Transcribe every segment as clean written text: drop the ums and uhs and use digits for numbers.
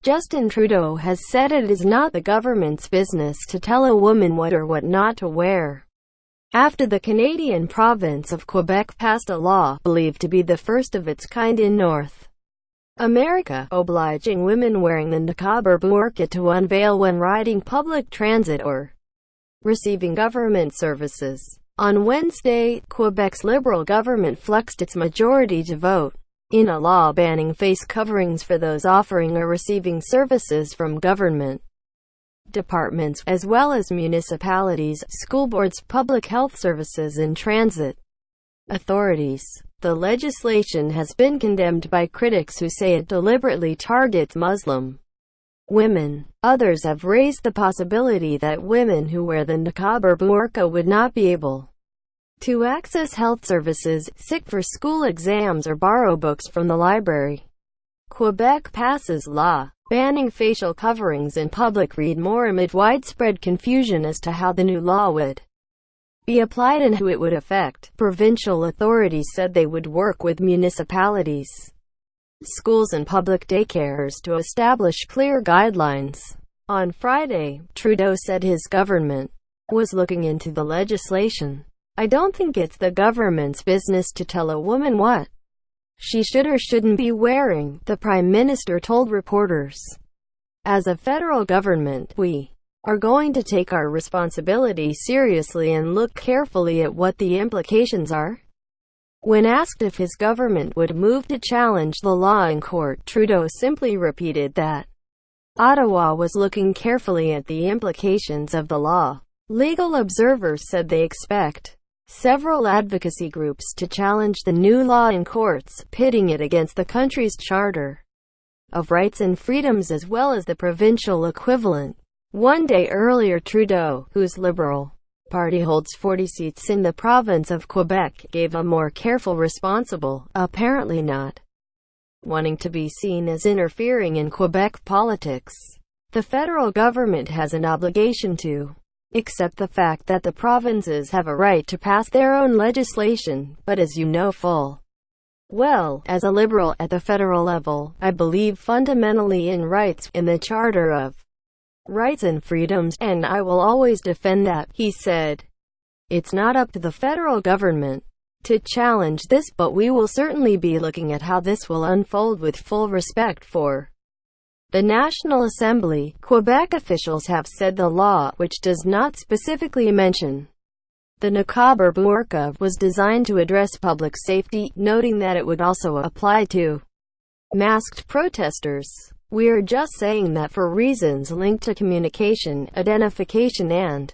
Justin Trudeau has said it is not the government's business to tell a woman what or what not to wear, after the Canadian province of Quebec passed a law, believed to be the first of its kind in North America, obliging women wearing the niqab or burqa to unveil when riding public transit or receiving government services. On Wednesday, Quebec's Liberal government flexed its majority to vote in a law banning face coverings for those offering or receiving services from government departments, as well as municipalities, school boards, public health services and transit authorities. The legislation has been condemned by critics who say it deliberately targets Muslim women. Others have raised the possibility that women who wear the niqab or burqa would not be able to access health services, sit for school exams or borrow books from the library. Quebec passes law banning facial coverings in public. Read more amid widespread confusion as to how the new law would be applied and who it would affect. Provincial authorities said they would work with municipalities, schools and public daycares to establish clear guidelines. On Friday, Trudeau said his government was looking into the legislation. "I don't think it's the government's business to tell a woman what she should or shouldn't be wearing," the Prime Minister told reporters. "As a federal government, we are going to take our responsibility seriously and look carefully at what the implications are." When asked if his government would move to challenge the law in court, Trudeau simply repeated that Ottawa was looking carefully at the implications of the law. Legal observers said they expect several advocacy groups to challenge the new law in courts, pitting it against the country's Charter of Rights and Freedoms as well as the provincial equivalent. One day earlier, Trudeau, whose Liberal Party holds 40 seats in the province of Quebec, gave a more careful responsible, apparently not wanting to be seen as interfering in Quebec politics. The federal government has an obligation to accept the fact that the provinces have a right to pass their own legislation, but as you know full well, as a Liberal at the federal level, I believe fundamentally in rights, in the Charter of Rights and Freedoms, and I will always defend that," he said. "It's not up to the federal government to challenge this, but we will certainly be looking at how this will unfold with full respect for the National Assembly." Quebec officials have said the law, which does not specifically mention the niqab or burqa, was designed to address public safety, noting that it would also apply to masked protesters. "We are just saying that for reasons linked to communication, identification and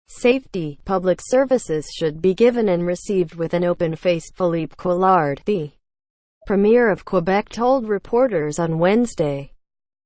safety, public services should be given and received with an open face," Philippe Couillard, the Premier of Quebec, told reporters on Wednesday.